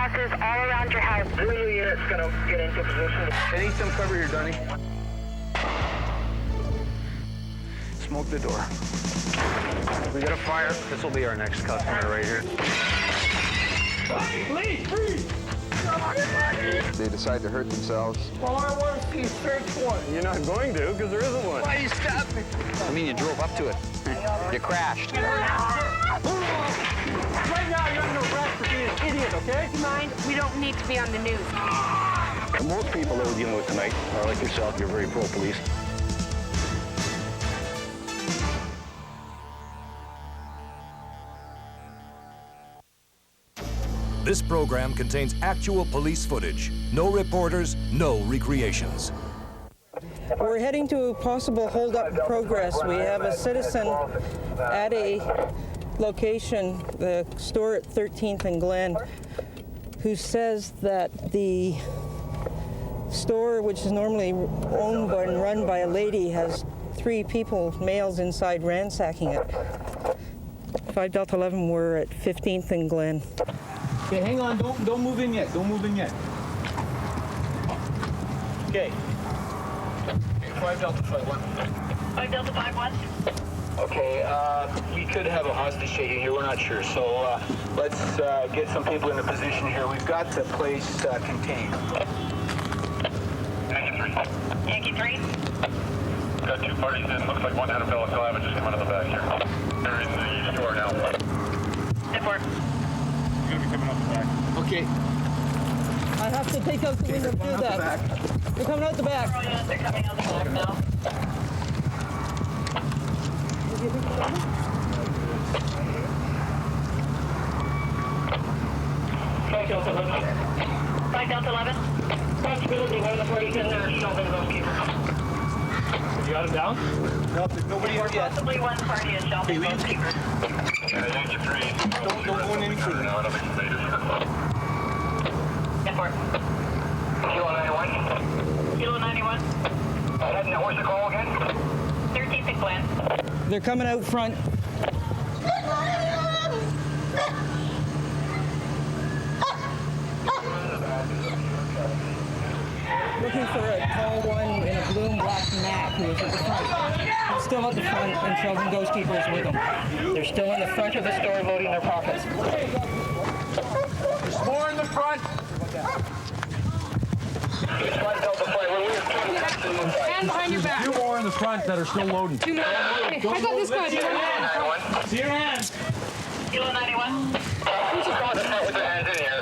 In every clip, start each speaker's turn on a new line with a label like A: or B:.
A: houses all around your house.
B: Blue unit's gonna get into position.
C: I need some cover here, Donnie. Smoke the door. We got a fire. This will be our next customer right here.
B: Please!
C: They decide to hurt themselves.
B: Well, I want to see a search warrant.
C: You're not going to, because there isn't one.
B: Why you stop me?
C: I mean, you drove up to it. You crashed.
B: Right now, you're under arrest for being an idiot, okay?
A: Mind, we don't need to be on the news.
D: Most people that we're dealing with tonight are like yourself. You're very pro-police.
E: This program contains actual police footage. No reporters, no recreations.
F: We're heading to a possible hold-up in progress. We have a citizen at a location, the store at 13th and Glen, who says that the store, which is normally owned and run by a lady, has 3 people, males inside, ransacking it. 5 Delta 11, we're at 15th and Glen.
G: Okay, hang on, don't move in yet, don't move in yet. Okay.
B: 5 Delta 5-1.
A: 5 Delta 5-1.
B: Okay, we could have a hostage taken here, we're not sure. So let's get some people in a position here. We've got the place contained.
A: Yankee 3.
H: Got 2 parties in. Looks like one had a bill of dive just came out of the back here. They're in the store now.
A: Report.
H: You're gonna be coming out the back.
G: Okay.
F: I have to take out the window to do that. They're coming out the back.
A: They're coming out the back now.
B: Five Delta 11.
A: 5 Delta 11.
B: Possibility one of the parties in there shelving those people.
H: You got him down?
G: No, there's nobody here yet.
A: Possibly one party is shelving those keepers.
H: Yankee 3.
G: Don't go in anything.
H: No, I don't think it's made it.
A: Report.
B: Kilo 91.
A: Kilo 91.
B: Where's the call again?
A: 13th and Glen.
F: They're coming out front. Looking for a tall one in a blue and black mat who was at the front. Still at the front and shelving ghost keepers with them. They're still in the front of the store loading their pockets.
G: There's more in the front.
A: Stand behind your back.
G: 2 more in the front that are still loading.
A: 2 more. I got this guy.
G: See your hands.
A: Kilo 91.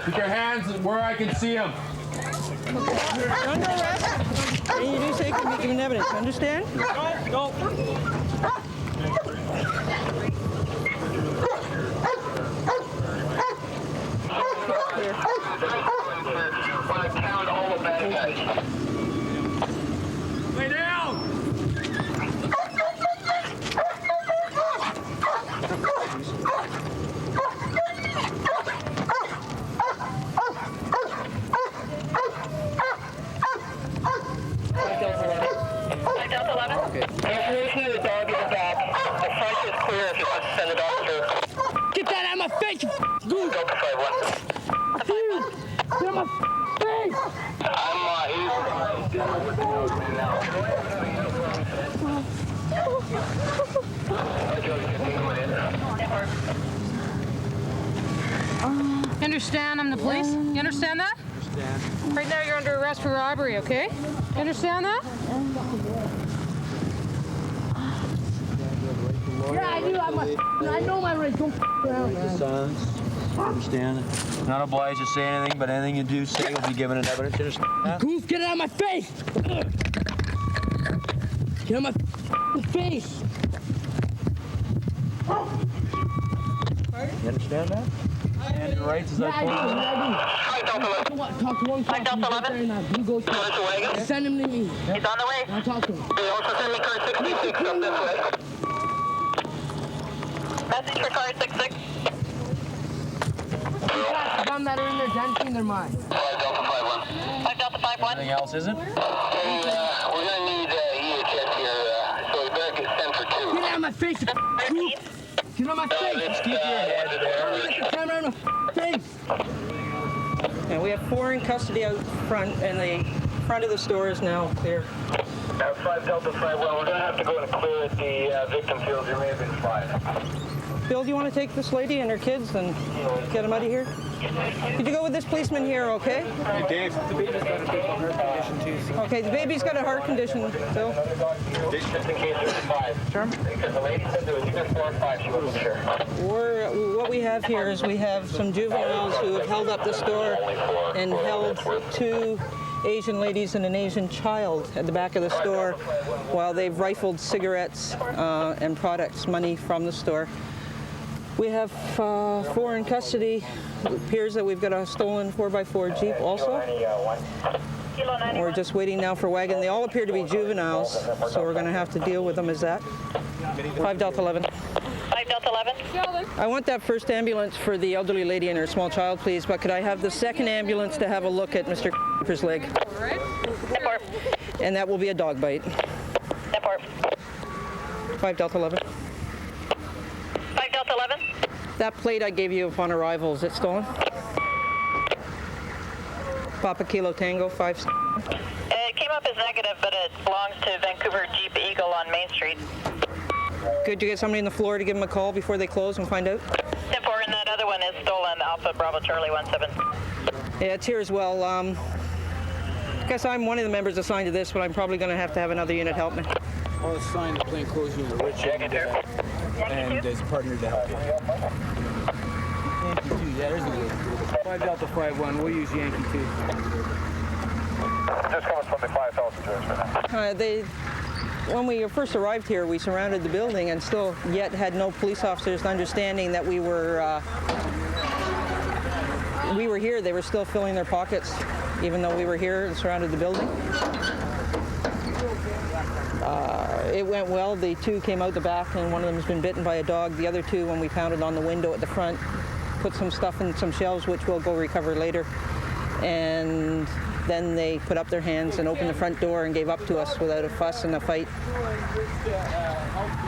G: Put your hands where I can see them.
F: You're under arrest. And you do say you can be given evidence. Understand?
G: No. Lay down.
A: Delta 11.
B: Information of the dog in the back. The front is clear if you want to send it off to
G: Get that out of my face, you
B: Delta 5-1.
G: Get out of my face.
I: You understand I'm the police? You understand that? Understand. Right now you're under arrest for robbery, okay? You understand that?
G: Yeah, I do. I know my rights. Don't around.
J: Silence. Understand? Not obliged to say anything, but anything you do say will be given in evidence. You understand?
G: Goof, get it out of my face! Get out of my face!
J: You understand that? And your rights as I told you.
G: Talk to one
A: 5 Delta 11.
G: Send him to me.
A: He's on the way.
G: I'll talk to him.
B: They also send me car 66 up this way.
A: Message for car 66.
G: Some that are in their density in their mind.
B: 5 Delta 5-1.
A: 5 Delta 5-1.
J: Anything else, is it?
B: And we're going to need EHS here, so we better get sent for 2.
G: Get out of my face, you goof! Get out of my face!
J: Just keep your head there.
G: Get the camera out of my face!
F: And we have 4 in custody out front, and the front of the store is now clear.
B: 5 Delta 5, well, we're going to have to go and clear at the victim field. There may have been 5.
F: Bill, do you want to take this lady and her kids and get them out of here? Could you go with this policeman here, okay?
C: Hey, Dave. The baby's got a big heart condition, too.
F: Okay, the baby's got a heart condition, Bill.
B: Just in case there's 5. Sure. Because the lady said there was either 4 or 5. She wasn't sure.
F: What we have here is we have some juveniles who have held up the store and held 2 Asian ladies and an Asian child at the back of the store while they've rifled cigarettes and products, money from the store. We have 4 in custody. It appears that we've got a stolen 4x4 Jeep also. We're just waiting now for wagon. They all appear to be juveniles, so we're going to have to deal with them as that. 5 Delta 11.
A: 5 Delta 11.
F: I want that first ambulance for the elderly lady and her small child, please, but could I have the second ambulance to have a look at Mr. Cooper's leg?
I: All right.
A: Report.
F: And that will be a dog bite.
A: Report.
F: 5 Delta 11.
A: 5 Delta 11.
F: That plate I gave you upon arrival, is it stolen? Papa Kilo Tango 5.
A: It came up as negative, but it belongs to Vancouver Jeep Eagle on Main Street.
F: Could you get somebody on the floor to give them a call before they close and find out?
A: 10-4, and that other one is stolen, Alpha Bravo Charlie 17.
F: Yeah, it's here as well. I guess I'm one of the members assigned to this, but I'm probably going to have another unit help me.
C: I'll assign the plainclothes unit, Richard, and there's a partner to help you. Yankee 2, yeah, there's a good. 5 Delta 5-1, we'll use Yankee 2.
H: Just coming from the 5,000 right now.
F: When we first arrived here, we surrounded the building and still yet had no police officers understanding that we were here. They were still filling their pockets, even though we were here and surrounded the building. It went well. The 2 came out the back, and one of them has been bitten by a dog. The other 2, when we pounded on the window at the front, put some stuff in some shelves, which we'll go recover later. And then they put up their hands and opened the front door and gave up to us without a fuss and a fight.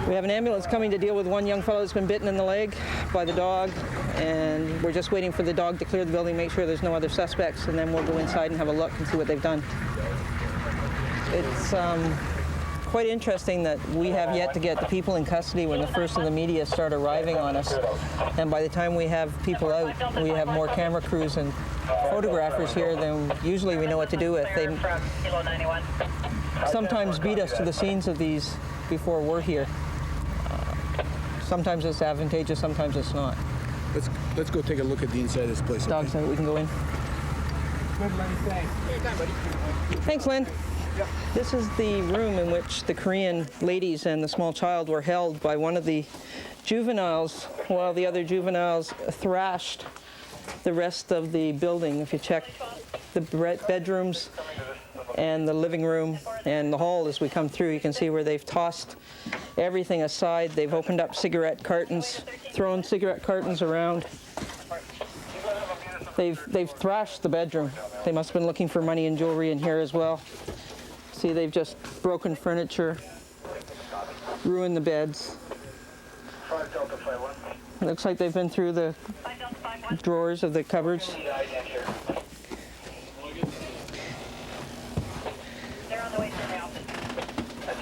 F: We have an ambulance coming to deal with one young fellow that's been bitten in the leg by the dog, and we're just waiting for the dog to clear the building, make sure there's no other suspects, and then we'll go inside and have a look and see what they've done. It's quite interesting that we have yet to get the people in custody when the first of the media start arriving on us. And by the time we have people out, we have more camera crews and photographers here than usually we know what to do with. They sometimes beat us to the scenes of these before we're here. Sometimes it's advantageous, sometimes it's not.
C: Let's go take a look at the inside of this place.
F: Dogs out, we can go in.
C: Good, Lenny, thanks.
F: Thanks, Lynn. Yep. This is the room in which the Korean ladies and the small child were held by one of the juveniles while the other juveniles thrashed the rest of the building. If you check the bedrooms and the living room and the hall as we come through, you can see where they've tossed everything aside. They've opened up cigarette cartons, thrown cigarette cartons around. They've thrashed the bedroom. They must have been looking for money and jewelry in here as well. See, they've just broken furniture, ruined the beds. It looks like they've been through the drawers of the cupboards.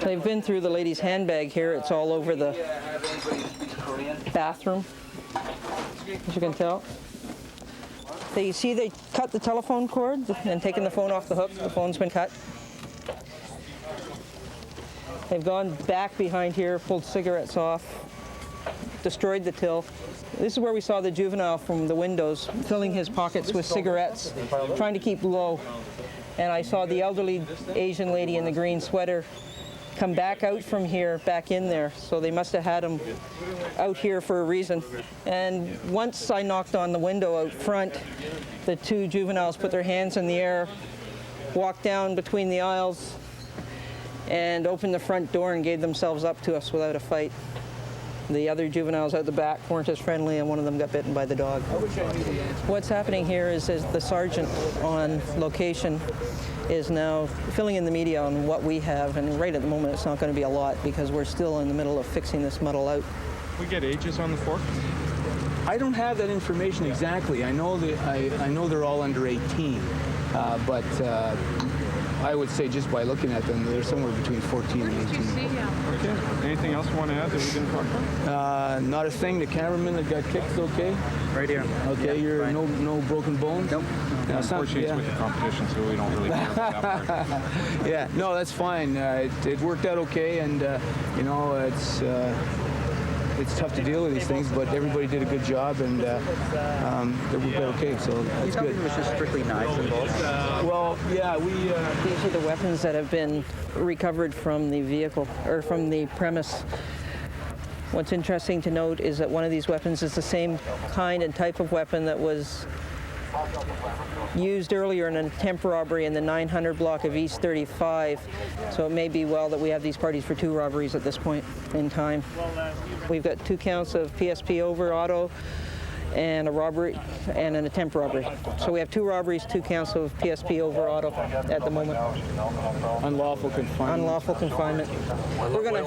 F: They've been through the lady's handbag here. It's all over the bathroom, as you can tell. You see they cut the telephone cord and taken the phone off the hook. The phone's been cut. They've gone back behind here, pulled cigarettes off, destroyed the till. This is where we saw the juvenile from the windows, filling his pockets with cigarettes, trying to keep low. And I saw the elderly Asian lady in the green sweater come back out from here, back in there. So they must have had him out here for a reason. And once I knocked on the window out front, the 2 juveniles put their hands in the air, walked down between the aisles, and opened the front door and gave themselves up to us without a fight. The other juveniles out the back weren't as friendly, and one of them got bitten by the dog. What's happening here is the sergeant on location is now filling in the media on what we have, and right at the moment it's not going to be a lot because we're still in the middle of fixing this muddle out.
K: We get ages on the fork?
B: I don't have that information exactly. I know they're all under 18, but I would say just by looking at them, they're somewhere between 14 and 18.
C: Okay. Anything else you want to add that we didn't talk about?
B: Not a thing. The cameraman that got kicked, okay?
C: Right here.
B: Okay,
C: Yeah,
B: you're no broken bones?
C: Nope. Unfortunately, it's with the competition, so we don't really care about that part.
B: Yeah, no, that's fine. It worked out okay, and you know, it's tough to deal with these things, but everybody did a good job, and it worked out okay, so that's good.
J: It was just strictly knives involved?
B: Well, yeah,
F: These are the weapons that have been recovered from the vehicle, or from the premise. What's interesting to note is that one of these weapons is the same kind and type of weapon that was used earlier in an attempt robbery in the 900 block of East 35. So it may be well that we have these parties for 2 robberies at this point in time. We've got 2 counts of PSP over auto and a robbery and an attempt robbery. So we have 2 robberies, 2 counts of PSP over auto at the moment.
B: unlawful confinement.
F: Unlawful confinement. We're gonna.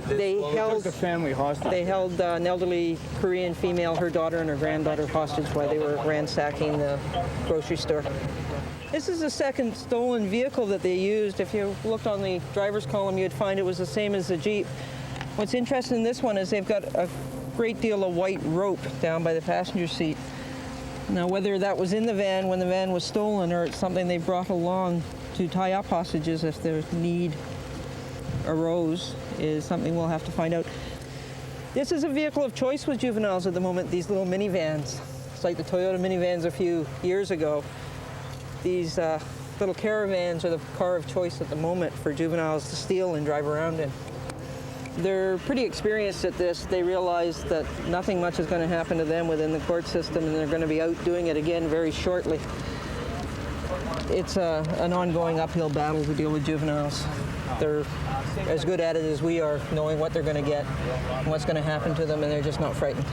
F: They held
B: the family hostage.
F: They held an elderly Korean female, her daughter and her granddaughter hostage while they were ransacking the grocery store. This is the second stolen vehicle that they used. If you looked on the driver's column, you'd find it was the same as the Jeep. What's interesting in this one is they've got a great deal of white rope down by the passenger seat. Now, whether that was in the van when the van was stolen or it's something they brought along to tie up hostages if their need arose is something we'll have to find out. This is a vehicle of choice with juveniles at the moment, these little minivans. It's like the Toyota minivans a few years ago. These little caravans are the car of choice at the moment for juveniles to steal and drive around in. They're pretty experienced at this. They realize that nothing much is going to happen to them within the court system, and they're going to be out doing it again very shortly. It's an ongoing uphill battle to deal with juveniles. They're as good at it as we are, knowing what they're going to get and what's going to happen to them, and they're just not frightened.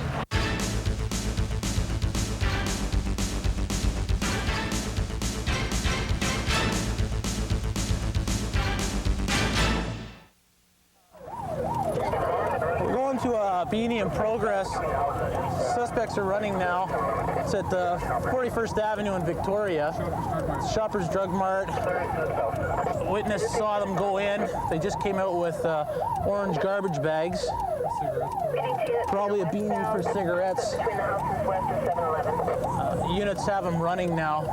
K: Beanie and Progress. Suspects are running now. It's at the 41st Avenue in Victoria. Shoppers Drug Mart. Witness saw them go in. They just came out with orange garbage bags. Probably a beanie for cigarettes. Units have them running now.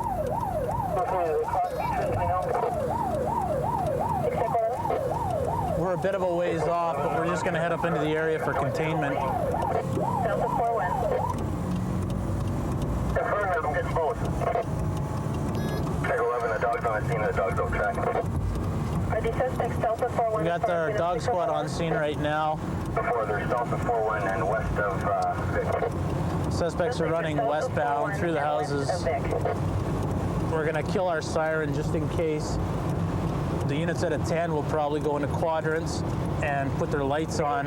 K: We're a bit of a ways off, but we're just going to head up into the area for containment.
A: Delta 4-1.
H: It's both. Tag 11, the dog's on the scene, the dogs don't track.
A: Are these suspects Delta 4-1?
K: We got our dog squad on scene right now.
H: Before there's Delta 4-1 and west of Vic.
K: Suspects are running westbound through the houses. We're going to kill our siren just in case. The units at a 10 will probably go into quadrants and put their lights on.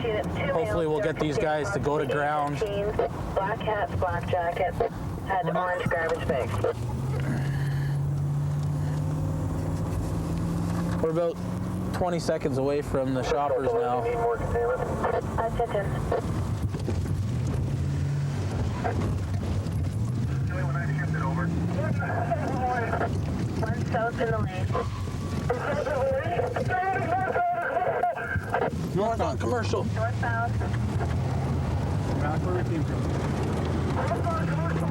K: Hopefully we'll get these guys to go to ground.
A: Black hats, black jackets, had orange garbage bags.
K: We're about 20 seconds away from the shoppers now.
A: Attention. One south in the lane.
K: Northbound commercial.
A: Northbound.
C: Back where we came from.
A: Northbound commercial.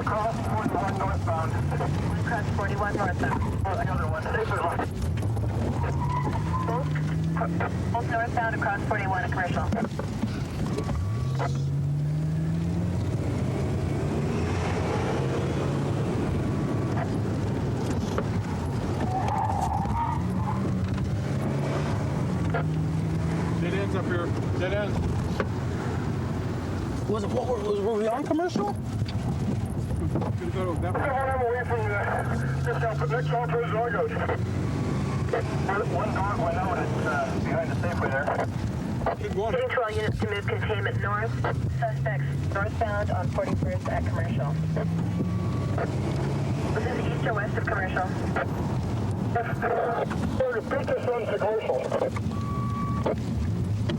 H: Cross 41 northbound.
A: Cross 41 northbound.
H: Another one.
A: Both northbound across 41 a commercial.
C: Dead ends up here. Dead ends.
K: Were we on commercial?
C: Could go to that way.
H: I'm away from just out the next off his dog. One dog went out. It's behind the Safeway there.
C: Keep going.
A: Getting to all units to move containment north. Suspects northbound on 41st at commercial. This is east or west of commercial.
H: Take us on to commercial.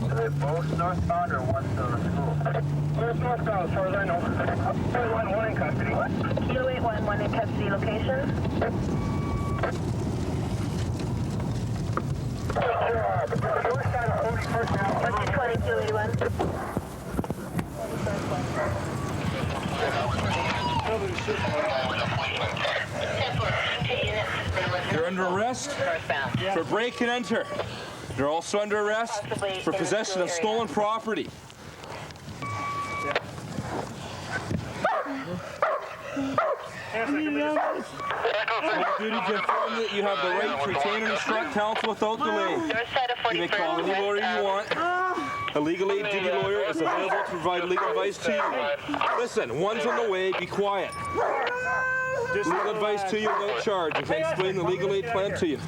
H: Are they both northbound or one still in the school? Both northbound, as far as I know. 1 in custody.
A: 0811 in custody location.
H: North side of 41st now.
A: What's your 2281?
L: You're under arrest for break and enter. You're also under arrest for possession of stolen property. Duty to inform that you have the right to retain and instruct counsel without delay. You may call any lawyer you want. A legal aid duty lawyer is available to provide legal advice to you. Listen, one's on the way, be quiet. Legal advice to you without charge. I can explain the legal aid plan to you.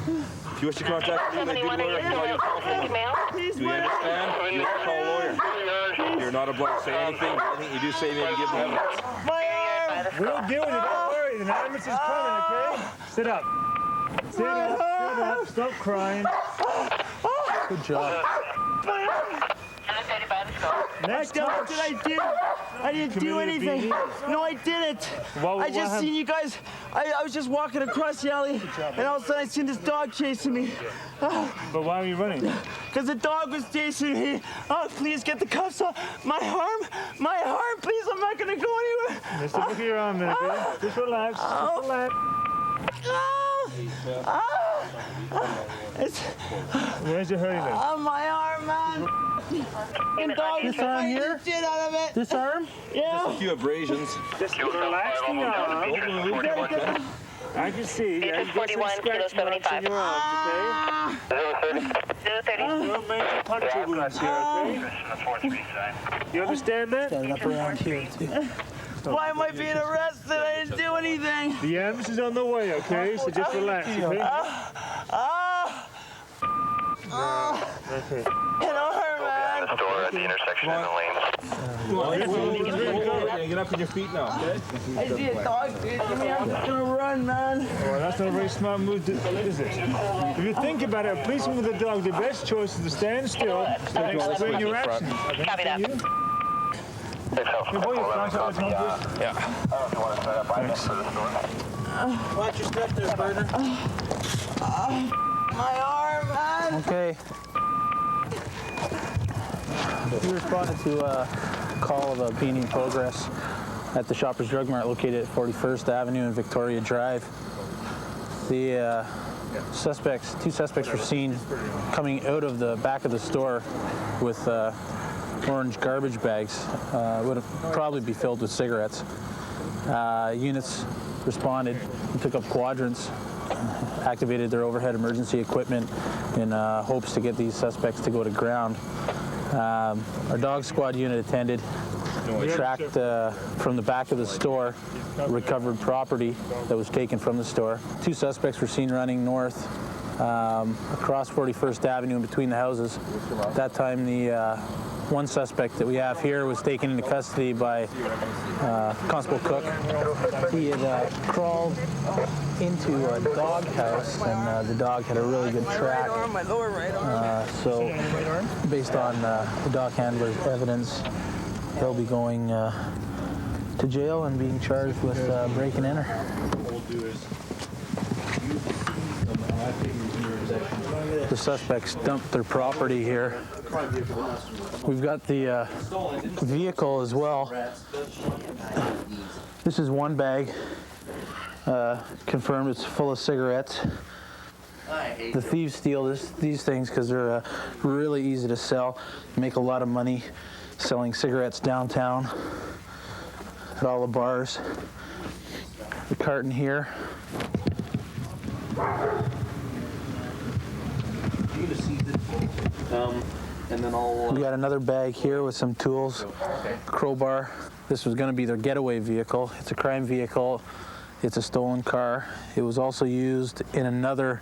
L: If you wish to contact a legal aid duty lawyer, I can call you a telephone number. Do you understand? You have to call a lawyer. You're not obliged to say anything. Anything you do say may be given evidence.
M: We'll deal with it, don't worry. The ambulance is coming, okay? Sit up. Sit up, sit up. Stop crying.
K: Good job.
M: Next time.
G: What did I do? I didn't do anything. No, I didn't. I just seen you guys. I was just walking across the alley, and all of a sudden I seen this dog chasing me.
M: But why were you running?
G: Because the dog was chasing me. Oh, please get the cuffs off. My arm, please. I'm not gonna go anywhere.
M: Let's look at your arm, man. Okay? Just relax. Just relax. Where's your hurting then?
G: On my arm, man.
K: This arm here?
G: Shit out of it.
K: This arm?
G: Yeah.
L: Just a few abrasions.
M: Just relax the arm. I can see. Yeah, you get some scratch marks on your arms, okay?
A: 030.
M: No major puncture wounds here, okay? You understand that?
K: Got it up around here, too.
G: Why am I being arrested? I didn't do anything.
M: The ambulance is on the way, okay? So just relax, okay? Okay.
G: It don't hurt, man.
H: Door at the intersection in the lanes.
L: Get up on your feet now, okay?
G: I see a dog chasing me. I'm just gonna run, man.
M: Oh, that's not a very smart move, is it? If you think about it, a policeman with a dog, the best choice is to stand still and explain your actions.
A: Copy that.
L: Yeah.
K: Watch your step there, partner.
G: My arm, man.
K: Okay. We responded to a call of a being in progress at the Shoppers Drug Mart located at 41st Avenue and Victoria Drive. The two suspects were seen coming out of the back of the store with orange garbage bags. Would probably be filled with cigarettes. Units responded and took up quadrants, activated their overhead emergency equipment in hopes to get these suspects to go to ground. Our dog squad unit attended, tracked from the back of the store, recovered property that was taken from the store. Two suspects were seen running north across 41st Avenue in between the houses. At that time, the one suspect that we have here was taken into custody by Constable Cook. He had crawled into a dog house, and the dog had a really good track. So, based on the dog handler's evidence, he'll be going to jail and being charged with break and enter. The suspects dumped their property here. We've got the vehicle as well. This is one bag. Confirmed it's full of cigarettes. The thieves steal these things because they're really easy to sell. Make a lot of money selling cigarettes downtown at all the bars. The carton here. We got another bag here with some tools, crowbar. This was going to be their getaway vehicle. It's a crime vehicle. It's a stolen car. It was also used in another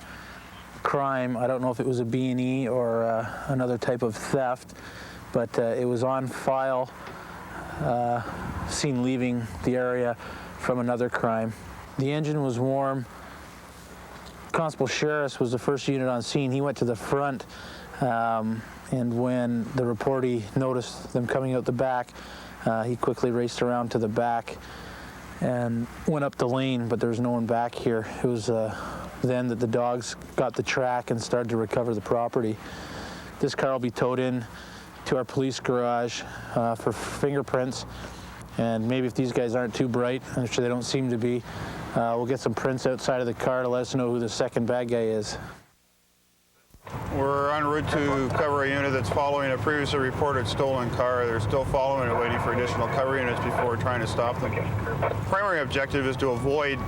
K: crime. I don't know if it was a B&E or another type of theft, but it was on file, seen leaving the area from another crime. The engine was warm. Constable Sheriff was the first unit on scene. He went to the front And when the reportee noticed them coming out the back, he quickly raced around to the back and went up the lane, but there was no one back here. It was then that the dogs got the track and started to recover the property. This car will be towed in to our police garage for fingerprints, and maybe if these guys aren't too bright, I'm sure they don't seem to be, we'll get some prints outside of the car to let us know who the second bad guy is.
N: We're en route to cover a unit that's following a previously reported stolen car. They're still following it, waiting for additional cover units before trying to stop them. Primary objective is to avoid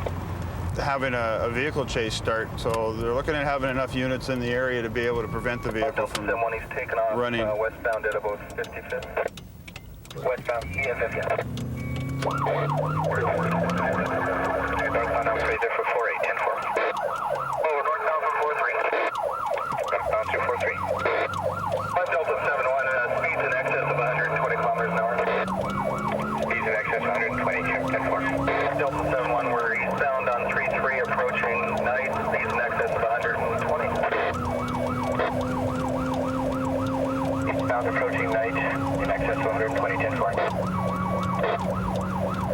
N: having a vehicle chase start, so they're looking at having enough units in the area to be able to prevent the vehicle from running.
H: Westbound at about 55th. Westbound, yeah. Northbound, I'm ready there for 48, 10-4. Oh, northbound for 43. Northbound 243. 5 Delta 71, speeds in excess of 120 kilometers an hour. Speeds in excess of 120, check 10-4. Delta 71, we're eastbound on 33, approaching night, speeds in excess of 120. Eastbound approaching night, in excess of 120, 10-4.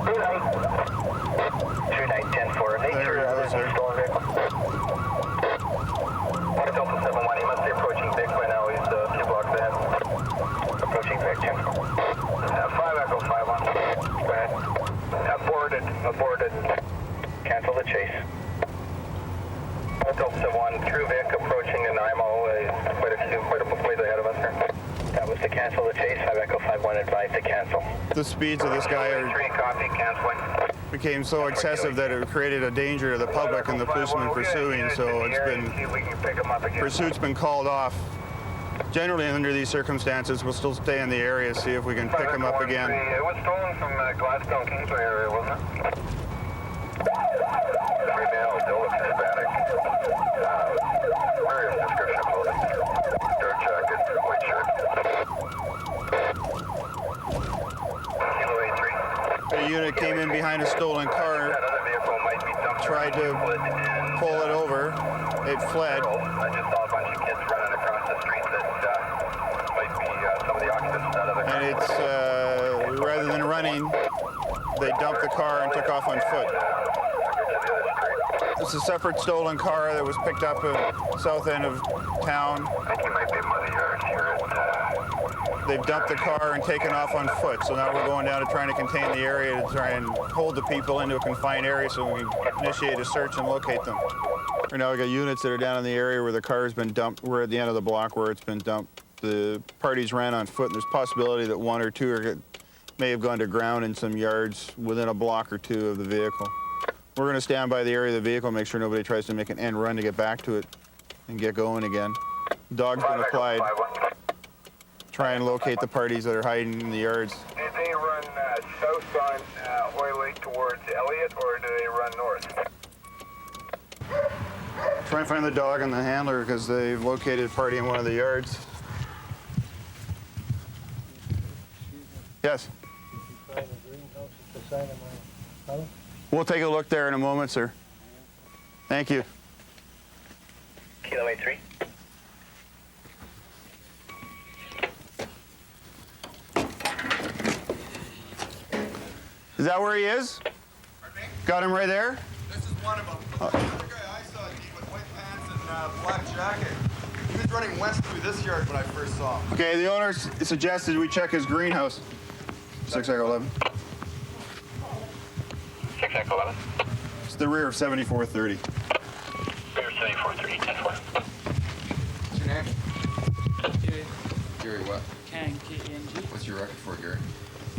H: True night, 10-4. Nature other than stolen vehicle. 1 Delta 71, he must be approaching Vic by now. He's a few blocks ahead. Approaching Vic, 10-4. 5 Echo 5-1. Go ahead. Aborted. Cancel the chase. 1 Delta 71, through Vic, approaching an IMO. Quite a ways ahead of us here. That was to cancel the chase. 5 Echo 5-1, advised to cancel.
N: The speeds of this guy became so excessive that it created a danger to the public and the policemen pursuing, so pursuit's been called off. Generally, under these circumstances, we'll still stay in the area, see if we can pick him up again.
H: It was stolen from Gladstone Kingsway area, wasn't it? Female, still looks Hispanic. Various description clothing. Dark jacket, white shirt. Kilo 83.
N: The unit came in behind a stolen car, tried to pull it over, it fled.
H: I just saw a bunch of kids running across the street that might be some of the occupants out of the car.
N: And it's, rather than running, they dumped the car and took off on foot. It's a separate stolen car that was picked up at the south end of town.
H: I think he might be in one of the yards here at...
N: They've dumped the car and taken off on foot, so now we're going down to trying to contain the area to try and hold the people into a confined area so we can initiate a search and locate them. Right now we got units that are down in the area where the car has been dumped. We're at the end of the block where it's been dumped. The parties ran on foot, and there's possibility that one or two may have gone to ground in some yards within a block or two of the vehicle. We're going to stand by the area of the vehicle, make sure nobody tries to make an end run to get back to it and get going again. Dog's been applied. Try and locate the parties that are hiding in the yards.
H: Did they run south on Oil Lake towards Elliott, or do they run north?
N: Try and find the dog and the handler because they've located a party in one of the yards. Yes? We'll take a look there in a moment, sir. Thank you.
H: Kilo 83.
N: Is that where he is? Got him right there?
O: This is one of them. The other guy I saw, with white pants and black jacket. He was running west through this yard when I first saw him.
N: Okay, the owner suggested we check his greenhouse. 6 Echo 11.
H: 6 Echo 11.
N: It's the rear of 7430.
H: Rear 7430, 10-4.
O: What's your name? Gary what?
P: Kang, K-E-N-G.
O: What's your record for, Gary?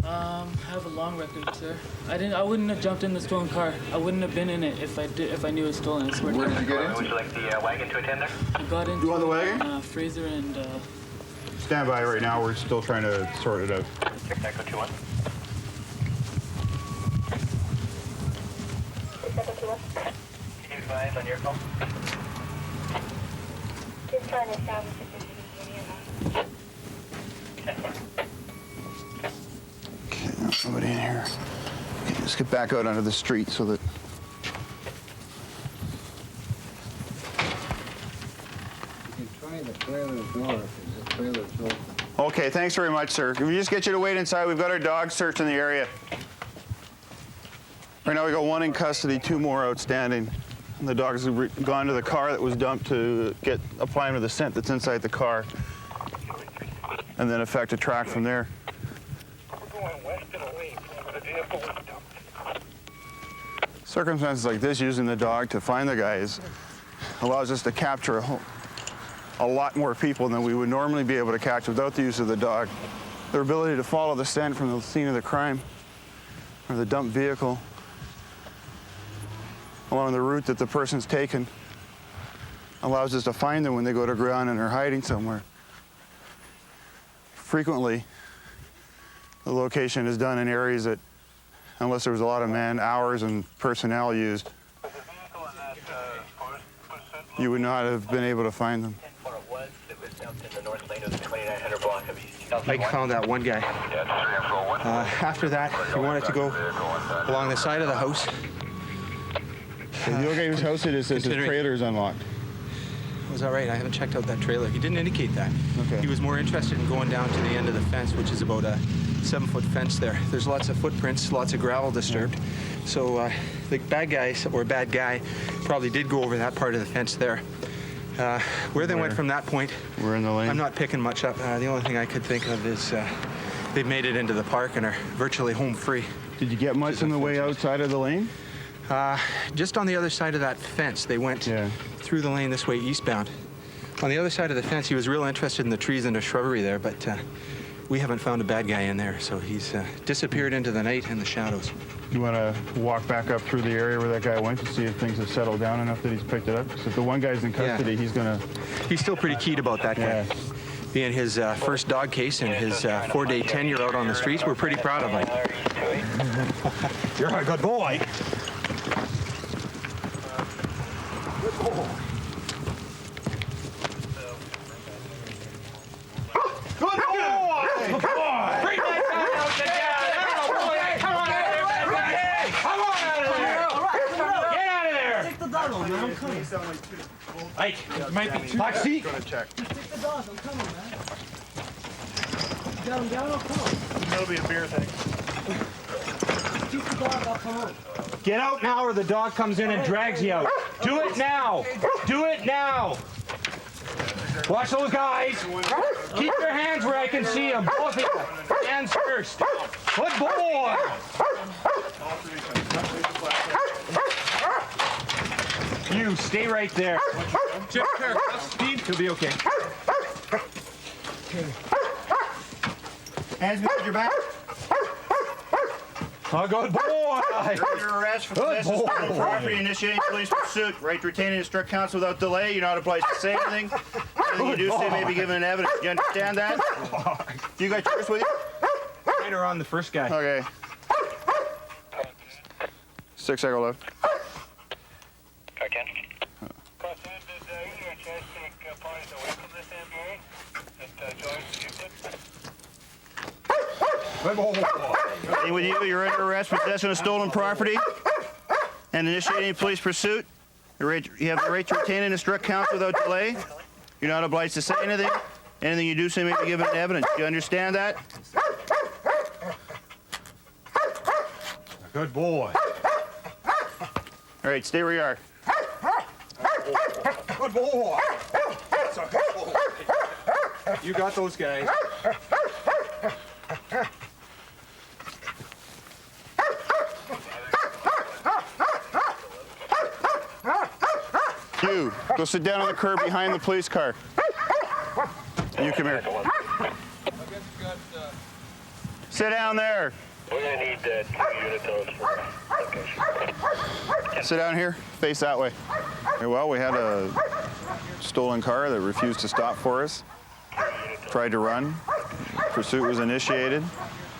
P: I have a long record, sir. I wouldn't have jumped in the stolen car. I wouldn't have been in it if I knew it was stolen. I swear.
O: Where did you get in?
H: Would you like the wagon to attend there?
P: I got into
N: You want the wagon?
P: Fraser and
N: Stand by right now. We're still trying to sort it out.
H: 6 Echo 21. Can you advise on your phone?
A: Just trying to establish if there's
N: Okay, there's nobody in here. Okay, let's get back out onto the street so that...
B: You can try
N: Okay, thanks very much, sir. Can we just get you to wait inside? We've got our dogs searching the area. Right now we got one in custody, 2 more outstanding. And the dogs have gone to the car that was dumped to apply them to the scent that's inside the car, and then effect a track from there. Circumstances like this, using the dog to find the guys allows us to capture a lot more people than we would normally be able to catch without the use of the dog. Their ability to follow the scent from the scene of the crime or the dumped vehicle along the route that the person's taken allows us to find them when they go to ground and are hiding somewhere. Frequently, the location is done in areas that, unless there was a lot of man-hours and personnel used, you would not have been able to find them.
Q: Mike found that one guy. After that, he wanted to go along the side of the house.
N: The old guy whose house it is says his trailer is unlocked.
Q: Was that right? I haven't checked out that trailer. He didn't indicate that.
N: Okay.
Q: He was more interested in going down to the end of the fence, which is about a 7-foot fence there. There's lots of footprints, lots of gravel disturbed. So the bad guy probably did go over that part of the fence there. Where they went from that point,
N: we're in the lane.
Q: I'm not picking much up. The only thing I could think of is they've made it into the park and are virtually home free.
N: Did you get much on the way outside of the lane?
Q: Just on the other side of that fence. They went through the lane this way eastbound. On the other side of the fence, he was real interested in the trees and the shrubbery there, but we haven't found a bad guy in there, so he's disappeared into the night and the shadows.
N: You want to walk back up through the area where that guy went to see if things have settled down enough that he's picked it up? Because if the one guy's in custody,
Q: He's still pretty keyed about that guy. Being his first dog case and his 4-day tenure out on the streets, we're pretty proud of him.
J: You're a good boy.
G: Good boy! Come on! Bring that guy out together! Come on out of there, man! Come on out of there! Get out of there!
K: Take the dog on, man. I'm coming.
G: Ike, it might be too
K: Taxi.
N: Gonna check.
K: Take the dog. I'm coming, man. Get him down. I'll come.
N: That'll be a beer thing.
K: Keep the dog. I'll come out.
J: Get out now or the dog comes in and drags you out. Do it now. Do it now. Watch those guys. Keep your hands where I can see them. Both of you. Hands first. Good boy. You stay right there. Check care. Steve, he'll be okay.
N: Hands behind your back.
J: Oh, good boy.
N: You're under arrest for possession of stolen property, initiating police pursuit. Right to retain and instruct counsel without delay. You're not obliged to say anything. Anything you do say may be given in evidence. Do you understand that? You got yours with you?
J: Right around the first guy.
N: Okay. 6 echo left. With you, you're under arrest for possession of stolen property and initiating police pursuit. You have the right to retain and instruct counsel without delay. You're not obliged to say anything. Anything you do say may be given in evidence. Do you understand that?
J: Good boy.
N: All right, stay where you are.
J: Good boy. That's a good boy. You got those guys.
N: You, go sit down on the curb behind the police car. You come here. Sit down there.
H: We're going to need 2 unitos for location.
N: Sit down here, face that way. Okay, well, we had a stolen car that refused to stop for us. Tried to run. Pursuit was initiated.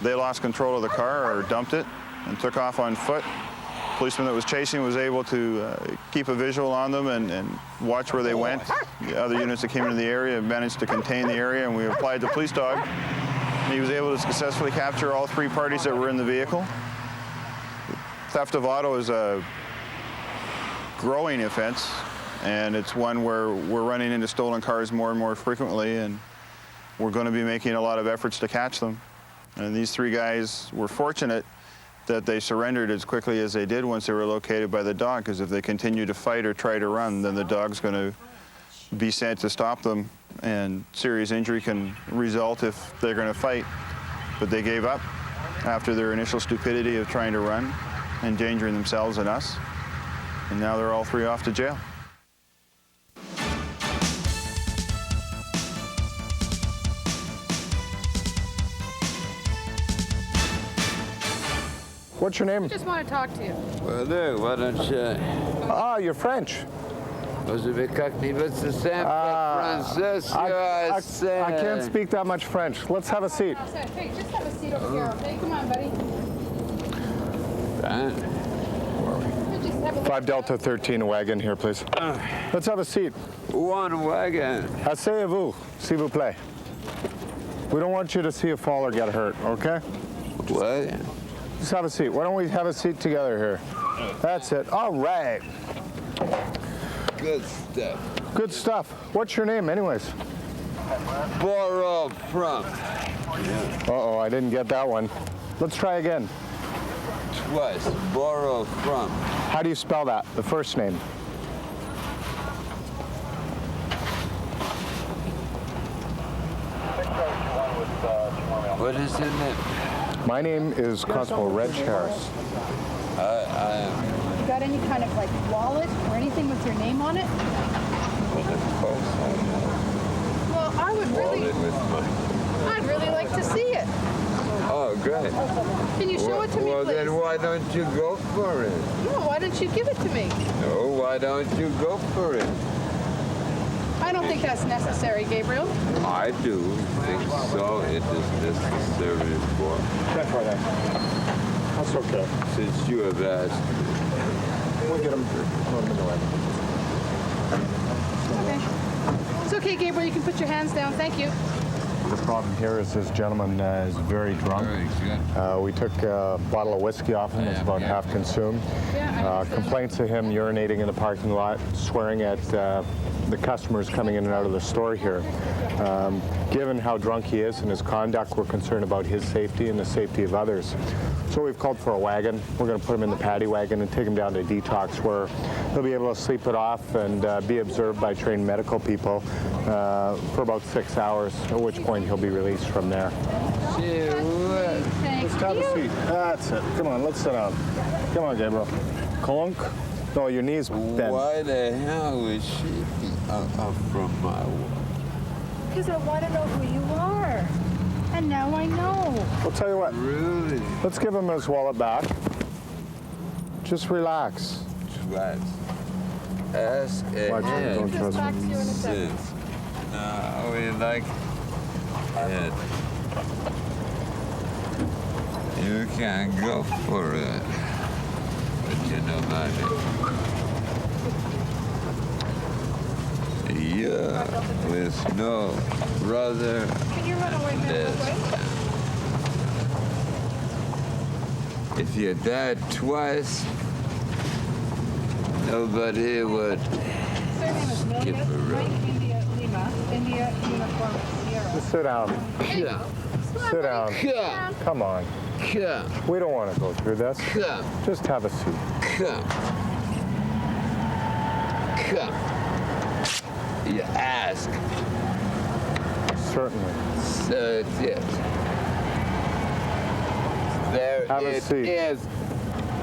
N: They lost control of the car or dumped it and took off on foot. The policeman that was chasing was able to keep a visual on them and watch where they went. The other units that came into the area managed to contain the area, and we applied the police dog. And he was able to successfully capture all 3 parties that were in the vehicle. Theft of auto is a growing offense and it's one where we're running into stolen cars more and more frequently, and we're going to be making a lot of efforts to catch them. And these 3 guys were fortunate that they surrendered as quickly as they did once they were located by the dog, because if they continue to fight or try to run, then the dog's going to be sent to stop them, and serious injury can result if they're going to fight. But they gave up after their initial stupidity of trying to run, endangering themselves and us, and now they're all 3 off to jail.
R: What's your name?
I: I just want to talk to you.
R: Well, there, why don't you... Ah, you're French.
S: I
R: can't speak that much French. Let's have a seat.
I: Hey, just have a seat over here, okay? Come on, buddy.
R: 5 Delta 13 wagon here, please. Let's have a seat.
S: One wagon.
R: Asseyez-vous, s'il vous plaît. We don't want you to see a fall or get hurt, okay?
S: What?
R: Just have a seat. Why don't we have a seat together here? That's it. All right.
S: Good stuff.
R: Good stuff. What's your name, anyways?
S: Borrow from.
R: Uh-oh, I didn't get that one. Let's try again.
S: Twice. Borrow from.
R: How do you spell that, the first name?
S: What is your name?
R: My name is Constable Reg Harris.
I: You got any kind of like wallet or anything with your name on it? Well, I'd really like to see it.
S: Oh, great.
I: Can you show it to me,
S: well,
I: please?
S: Then why don't you go for it?
I: No, why don't you give it to me?
S: No, why don't you go for it?
I: I don't think that's necessary, Gabriel.
S: I do think so. It is necessary for.
R: That's okay.
S: Since you have asked.
R: We'll get him.
I: Okay. It's okay, Gabriel. You can put your hands down. Thank you.
R: The problem here is this gentleman is very drunk. We took a bottle of whiskey off him. It's about half consumed. Complaints of him urinating in the parking lot, swearing at the customers coming in and out of the store here. Given how drunk he is and his conduct, we're concerned about his safety and the safety of others. So we've called for a wagon. We're going to put him in the paddy wagon and take him down to detox, where he'll be able to sleep it off and be observed by trained medical people for about 6 hours, at which point he'll be released from there. Let's have a seat. That's it. Come on, let's sit down. Come on, Gabriel. Clunk. No, your knees bent.
S: Why the hell would she be up from my wall?
I: Because I want to know who you are. And now I know.
R: I'll tell you what.
S: Really?
R: Let's give him his wallet back. Just relax.
S: Relax. Ask ahead.
R: Don't trust me.
S: Since now we like it. You can go for it. But you know about it. Yeah, with no brother.
I: Can you run away this way?
S: If you died twice, nobody would skip a road.
I: India, Lima, India, uniform, Sierra.
R: Just sit down.
S: Yeah.
R: Sit down.
S: Come.
R: Come on.
S: Come.
R: We don't want to go through this.
S: Come.
R: Just have a seat.
S: Come. Come. You ask.
R: Certainly.
S: So it's it. There
R: Have a seat.
S: is.
I: Sit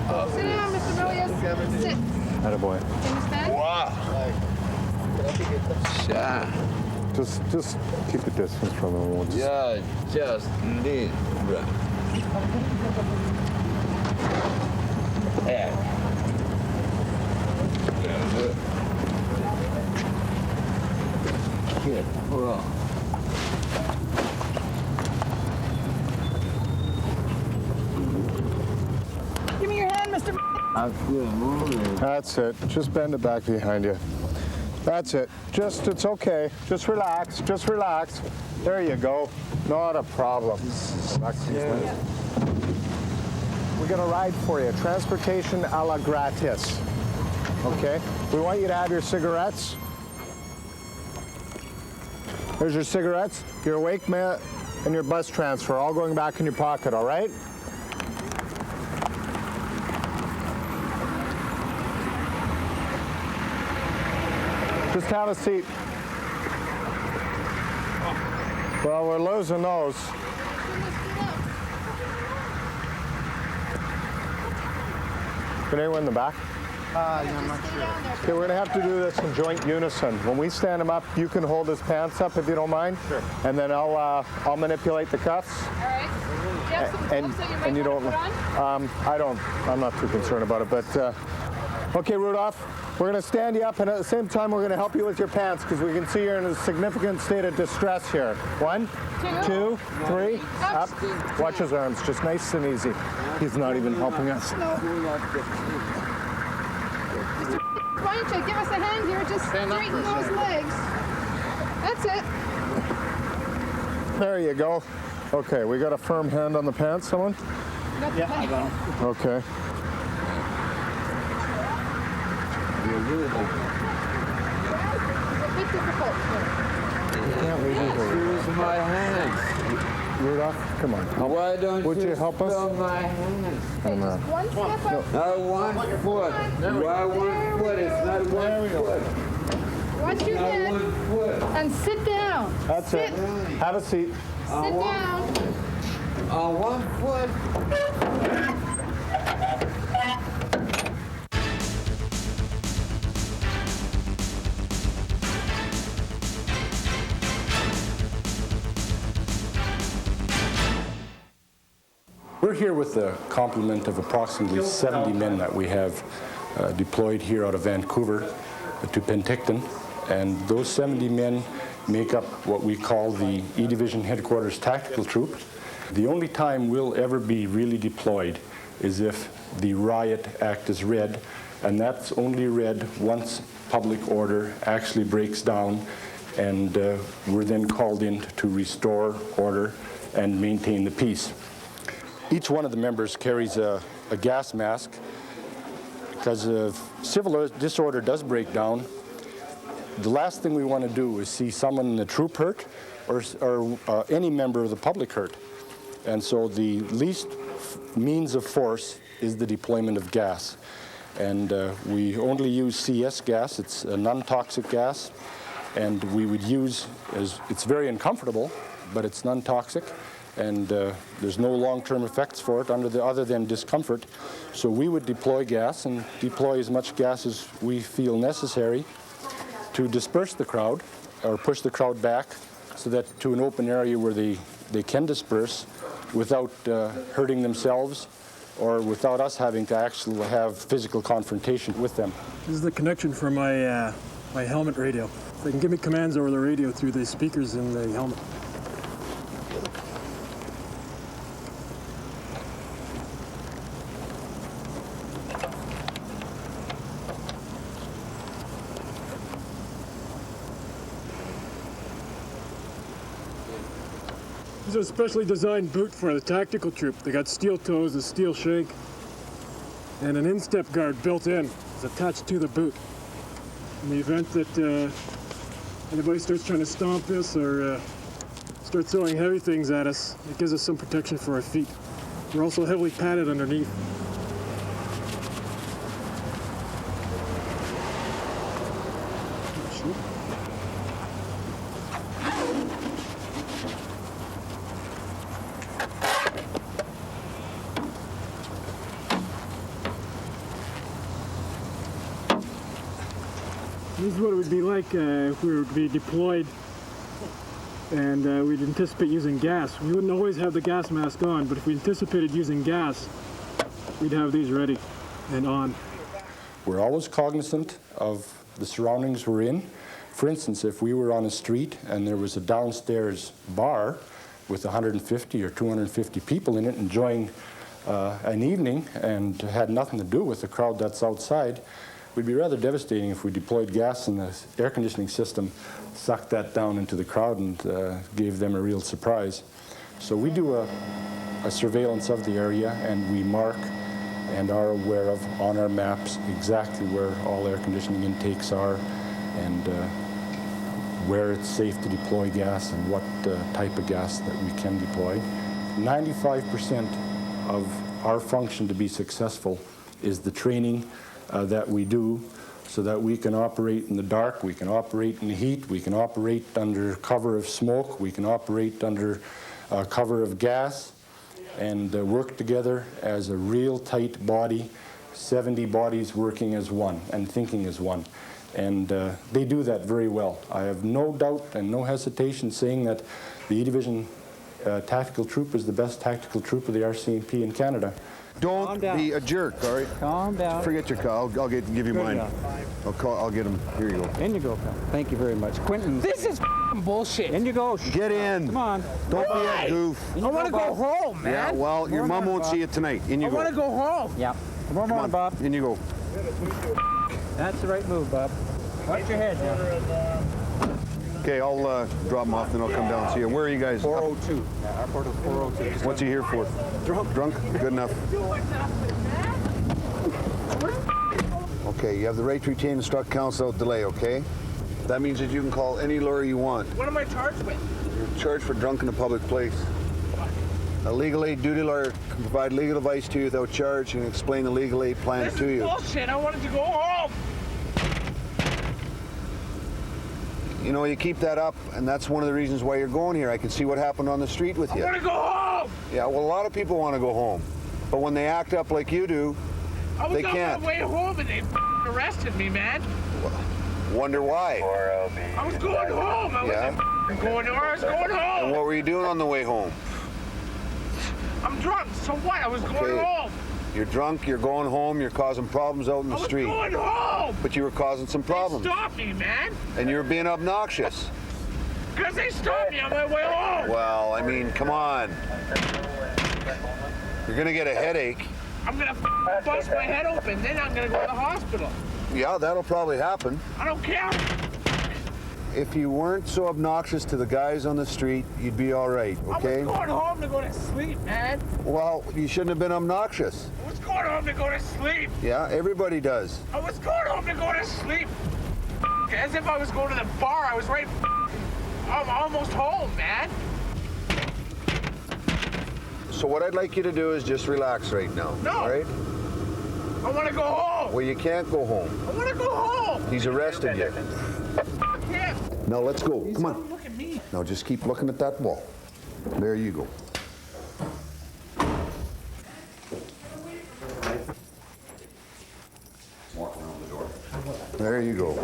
I: down, Mr. Milius. Sit.
R: Attaboy.
I: Can you stand?
S: Wow.
R: Just keep a distance from him. We'll
S: Yeah, just need. Yeah. Good. Well.
I: Give me your hand, Mr.
S: I feel moving.
R: That's it. Just bend it back behind you. That's it. It's okay. Just relax. Just relax. There you go. Not a problem. We're going to ride for you. Transportation a la gratis. Okay? We want you to have your cigarettes. There's your cigarettes, your wake mat, and your bus transfer, all going back in your pocket, all right? Just have a seat. Well, we're losing those. Can anyone in the back?
G: I'm not sure.
R: Okay, we're gonna have to do this in joint unison. When we stand him up, you can hold his pants up if you don't mind. Sure. And then I'll manipulate the cuffs.
I: All right. Do you have some gloves that you might
R: and you
I: want
R: don't.
I: to put on?
R: I'm not too concerned about it. But okay, Rudolph, we're gonna stand you up, and at the same time, we're gonna help you with your pants because we can see you're in a significant state of distress here. 1, 2, 3, up. Watch his arms, just nice and easy. He's not even helping us.
I: Why don't you give us a hand here? Just straighten those legs. That's it.
R: There you go. Okay, we got a firm hand on the pants, someone?
I: Yeah, I got them.
R: Okay.
I: It's a bit difficult.
R: Can't we
S: Use my hands.
R: Rudolph, come on.
S: Why don't
R: Would you help us?
S: Fill my hands.
I: One step up.
S: Not 1 foot. Why 1 foot? It's not 1 foot.
I: Watch your head.
S: 1 foot.
I: And sit down.
R: That's it. Have a seat.
I: Sit down.
S: 1 foot.
T: We're here with a complement of approximately 70 men that we have deployed here out of Vancouver to Penticton, and those 70 men make up what we call the E Division Headquarters Tactical Troop. The only time we'll ever be really deployed is if the riot act is read, and that's only read once public order actually breaks down, and we're then called in to restore order and maintain the peace. Each one of the members carries a gas mask because if civil disorder does break down, the last thing we want to do is see someone in the troop hurt or any member of the public hurt. And so the least means of force is the deployment of gas. And we only use CS gas. It's a non-toxic gas. And we would use, it's very uncomfortable, but it's non-toxic. And there's no long-term effects for it other than discomfort. So we would deploy gas and deploy as much gas as we feel necessary to disperse the crowd or push the crowd back so that to an open area where they can disperse without hurting themselves or without us having to actually have physical confrontation with them.
U: This is the connection for my, my helmet radio. They can give me commands over the radio through the speakers in the helmet. This is a specially designed boot for the tactical troop. They got steel toes, a steel shank, and an instep guard built in. It's attached to the boot. In the event that anybody starts trying to stomp this or start throwing heavy things at us, it gives us some protection for our feet. We're also heavily padded underneath. This is what it would be like if we were to be deployed and we'd anticipate using gas. We wouldn't always have the gas mask on, but if we anticipated using gas, we'd have these ready and on.
T: We're always cognizant of the surroundings we're in. For instance, if we were on a street and there was a downstairs bar with 150 or 250 people in it enjoying an evening and had nothing to do with the crowd that's outside, it would be rather devastating if we deployed gas and the air conditioning system sucked that down into the crowd and gave them a real surprise. So we do a surveillance of the area, and we mark and are aware of on our maps exactly where all air conditioning intakes are and where it's safe to deploy gas and what type of gas that we can deploy. 95% of our function to be successful is the training that we do so that we can operate in the dark, we can operate in the heat, we can operate under cover of smoke, we can operate under cover of gas, and work together as a real tight body, 70 bodies working as one and thinking as one. And they do that very well. I have no doubt and no hesitation saying that the E Division Tactical Troop is the best tactical troop of the RCMP in Canada.
C: Don't be a jerk, all right?
D: Calm down.
C: Forget your car. I'll give you
D: Good
C: mine.
D: enough.
C: I'll get him. Here you go.
D: In you go, pal. Thank you very much. Quentin.
V: This is bullshit.
D: In you go.
C: Get in.
D: Come on.
C: Don't be a goof.
V: I want to go home, man.
C: Yeah, well, your mom won't see you tonight. In you
V: I
C: go.
V: want to go home.
D: Yeah. Come on, Bob.
C: In you go.
D: That's the right move, Bob. Watch your head now.
C: Okay, I'll drop him off, then I'll come down and see you. Where are you guys?
D: 402. Yeah, airport of 402.
C: What's he here for? Drunk. Drunk? Good enough. Okay, you have the right to retain and instruct counsel without delay, okay? That means that you can call any lawyer you want.
V: What am I charged with?
C: You're charged for drunk in a public place. A legal aid duty lawyer can provide legal advice to you without charge and explain the legal aid plan to you.
V: Bullshit. I wanted to go home.
C: You know, you keep that up, and that's one of the reasons why you're going here. I can see what happened on the street with you.
V: I want to go home.
C: Yeah, well, a lot of people want to go home. But when they act up like you do, they can't.
V: I was on my way home and they arrested me, man.
C: Wonder why.
V: I was going home. I wasn't going nowhere. I was going home.
C: And what were you doing on the way home?
V: I'm drunk. So what? I was going home.
C: You're drunk, you're going home, you're causing problems out in the street.
V: I was going home.
C: But you were causing some problems.
V: They stopped me, man.
C: And you were being obnoxious.
V: Because they stopped me on my way home.
C: Well, I mean, come on. You're going to get a headache.
V: I'm going to bust my head open, then I'm going to go to the hospital.
C: Yeah, that'll probably happen.
V: I don't care.
C: If you weren't so obnoxious to the guys on the street, you'd be all right, okay?
V: I was going home to go to sleep, man.
C: Well, you shouldn't have been obnoxious.
V: I was going home to go to sleep.
C: Yeah, everybody does.
V: I was going home to go to sleep. As if I was going to the bar. I was right. I'm almost home, man.
C: So what I'd like you to do is just relax right now,
V: No.
C: all right?
V: I want to go home.
C: Well, you can't go home.
V: I want to go home.
C: He's arrested you.
V: Yeah.
C: Now let's go. Come on.
V: Look at me.
C: Now just keep looking at that wall. There you go.
W: Walk around the door.
C: There you go.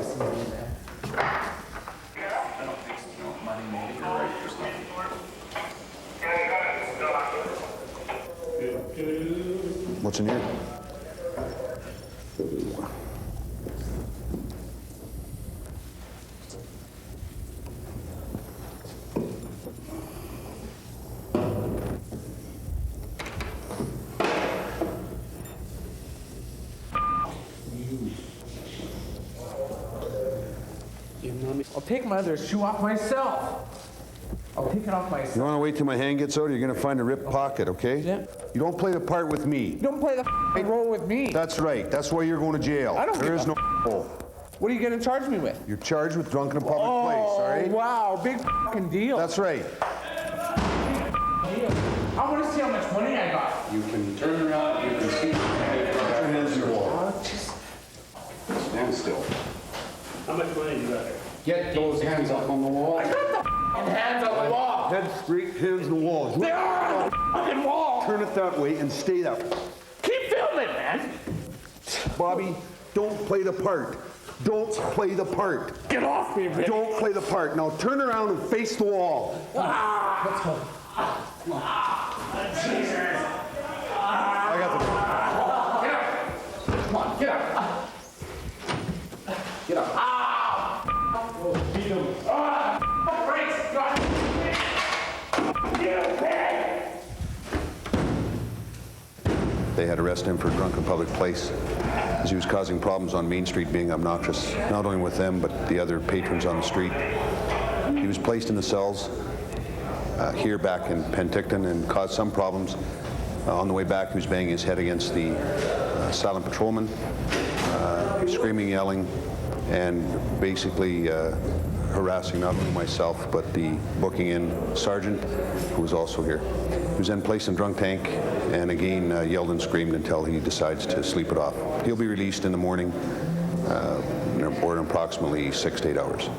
C: What's in here?
V: I'll take my other shoe off myself. I'll take it off myself.
C: You want to wait till my hand gets out? Or you're going to find a ripped pocket, okay?
V: Yeah.
C: You don't play the part with me.
V: You don't play the role with me.
C: That's right. That's why you're going to jail.
V: I don't
C: There
V: give
C: is
V: a
C: no role.
V: What are you going to charge me with?
C: You're charged with drunk in a public place, all right?
V: Wow, big fucking deal.
C: That's right.
V: I want to see how much money I got.
W: You can turn around, you can see. Put your hands in the wall. Stand still.
M: How much money you got there?
W: Get those hands up on the wall.
V: I got the fucking hands on the wall.
C: Head straight, hands in the wall.
V: They are on the fucking wall.
C: Turn it that way and stay that way.
V: Keep filming, man.
C: Bobby, don't play the part. Don't play the part.
V: Get off me, man.
C: Don't play the part. Now turn around and face the wall.
V: Let's go. Jesus.
C: I got the...
V: Get up. Come on, get up. Get up. Brakes. God. Get away.
C: They had arrested him for drunk in public place as he was causing problems on Main Street, being obnoxious, not only with them, but the other patrons on the street. He was placed in the cells here back in Penticton and caused some problems. On the way back, he was banging his head against the silent patrolman, screaming, yelling, and basically harassing not only myself, but the booking in sergeant, who was also here. He was then placed in drunk tank, and again yelled and screamed until he decides to sleep it off. He'll be released in the morning, or in approximately 6 to 8 hours.